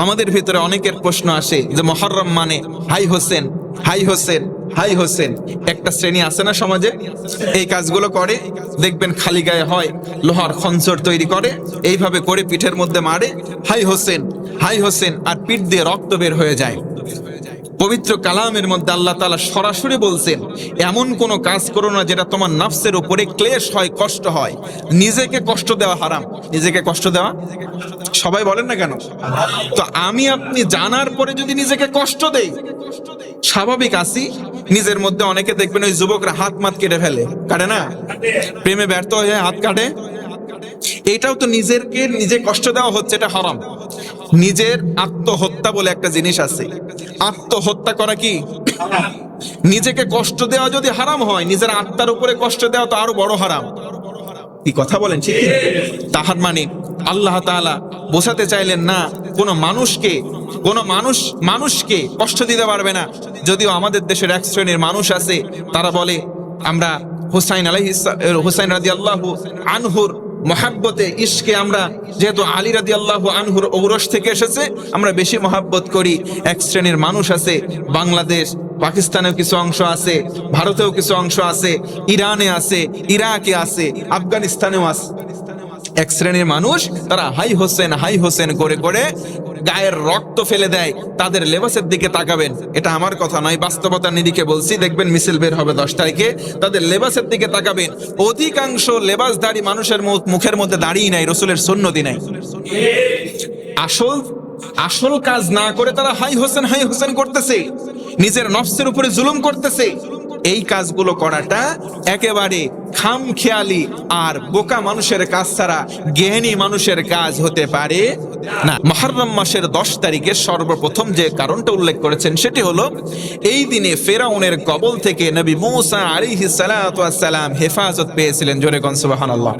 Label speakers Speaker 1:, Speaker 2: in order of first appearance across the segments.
Speaker 1: আমাদের ভিতরে অনেকের প্রশ্ন আসে যে মুহররম মানে হাই হোসেন, হাই হোসেন, হাই হোসেন। একটা শ্রেণী আছে না সমাজে, এই কাজগুলো করে, দেখবেন খালি গায়ে হয়, লোহার খঞ্জর তৈরি করে, এইভাবে করে পিঠের মধ্যে মারে, হাই হোসেন, হাই হোসেন, আর পিঠ দিয়ে রক্ত বের হয়ে যায়। পবিত্র কালামের মধ্যে আল্লাহ তাআলা সরাসরি বলছেন, এমন কোনো কাজ করো না যেটা তোমার নফসের উপরে ক্লেশ হয়, কষ্ট হয়। নিজেকে কষ্ট দেওয়া হারাম। নিজেকে কষ্ট দেওয়া, সবাই বলেন না কেন? তো আমি আপনি জানার পরে যদি নিজেকে কষ্ট দেই, স্বাভাবিক আছি। নিজের মধ্যে অনেকে দেখবেন ওই যুবকরা হাত মাত কেটে ফেলে, কাটে না? প্রেমে ব্যর্থ হয়ে হাত কাটে। এটাও তো নিজেকে নিজে কষ্ট দেওয়া হচ্ছে, এটা হারাম। নিজের আত্মহত্যা বলে একটা জিনিস আছে। আত্মহত্যা করা কি? নিজেকে কষ্ট দেওয়া যদি হারাম হয়, নিজের আত্মার উপরে কষ্ট দেওয়া তো আরো বড় হারাম। কি কথা বলেন ঠিক কি? তাহার মানে আল্লাহ তাআলা বোঝাতে চাইলেন না কোন মানুষকে কষ্ট দিতে পারবে না। যদিও আমাদের দেশের এক শ্রেণীর মানুষ আছে, তারা বলে আমরা হুসাইন রাদিয়াল্লাহু আনহুর মহাব্বতে, ইশকে, আমরা যেহেতু আলী রাদিয়াল্লাহু আনহুর ঔরস থেকে এসেছে, আমরা বেশি মহাব্বত করি। এক শ্রেণীর মানুষ আছে, বাংলাদেশ, পাকিস্তানেও কিছু অংশ আছে, ভারতেও কিছু অংশ আছে, ইরানে আছে, ইরাকে আছে, আফগানিস্তানেও আছে। এক শ্রেণীর মানুষ, তারা হাই হোসেন, হাই হোসেন করে করে গায়ের রক্ত ফেলে দেয়। তাদের লেবাসের দিকে তাকাবেন, এটা আমার কথা নয়, বাস্তবতার নিরিখে বলছি। দেখবেন মিছিল বের হবে 10 তারিখে, তাদের লেবাসের দিকে তাকাবেন, অধিকাংশ লেবাসধারী মানুষের মুখের মধ্যে দাঁড়িয়ে নাই, রসুলের সুন্নতি নাই। আসল কাজ না করে তারা হাই হোসেন, হাই হোসেন করতেছে, নিজের নফসের উপরে জুলুম করতেছে। এই কাজগুলো করাটা একেবারে খামখেয়ালি আর বোকা মানুষের কাজ ছাড়া জ্ঞানী মানুষের কাজ হতে পারে না। মুহররম মাসের 10 তারিখে সর্বপ্রথম যে কারণটা উল্লেখ করেছেন সেটি হলো, এই দিনে ফেরাউনের কবল থেকে নবী মূসা আলাইহিস সালাতু ওয়াস সালাম হেফাজত পেয়েছিলেন। জোরে কোন সুবহানাল্লাহ।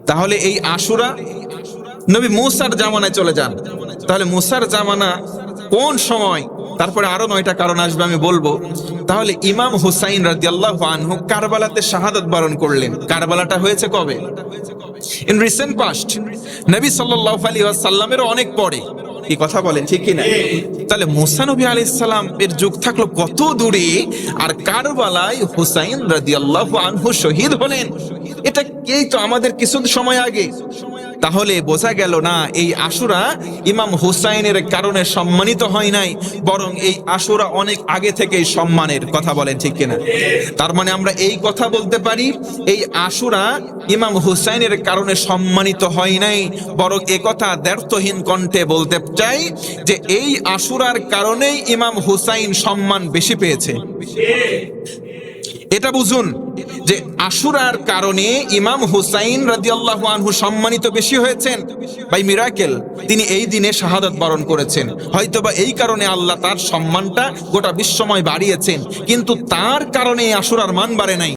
Speaker 1: তাহলে এই আশুরা নবী মূসার জামানায় চলে যান। তাহলে মূসার জামানা কোন সময়? তারপরে আরো 9টা কারণ আসবে, আমি বলবো। তাহলে ইমাম হুসাইন রাদিয়াল্লাহু আনহু কারবালাতে শাহাদাত বরণ করলেন। কারবালাটা হয়েছে কবে? In recent past. নবী সাল্লাল্লাহু আলাইহি ওয়াসাল্লামের অনেক পরে। কি কথা বলেন ঠিক কি না? তাহলে মুসা নবী আলাইহিস সালাম এর যুগ থাকলো কত দূরে, আর কারবালায় হুসাইন রাদিয়াল্লাহু আনহু শহীদ হলেন। এটা এই তো আমাদের কিছু সময় আগে। তাহলে বোঝা গেল না এই আশুরা ইমাম হুসাইনের কারণে সম্মানিত হয় নাই, বরং এই আশুরা অনেক আগে থেকেই সম্মানের। কথা বলেন ঠিক কিনা? তার মানে আমরা এই কথা বলতে পারি, এই আশুরা ইমাম হুসাইনের কারণে সম্মানিত হয় নাই, বরং এ কথা দ্ব্যর্থহীন কণ্ঠে বলতে চাই যে এই আশুরার কারণেই ইমাম হুসাইন সম্মান বেশি পেয়েছে। এটা বুঝুন যে আশুরার কারণে ইমাম হুসাইন রাদিয়াল্লাহু আনহু সম্মানিত বেশি হয়েছেন। বাই মিরাকেল তিনি এই দিনে শাহাদাত বরণ করেছেন। হয়তোবা এই কারণে আল্লাহ তার সম্মানটা গোটা বিশ্বময় বাড়িয়েছেন, কিন্তু তার কারণে আশুরার মান বাড়ে নাই।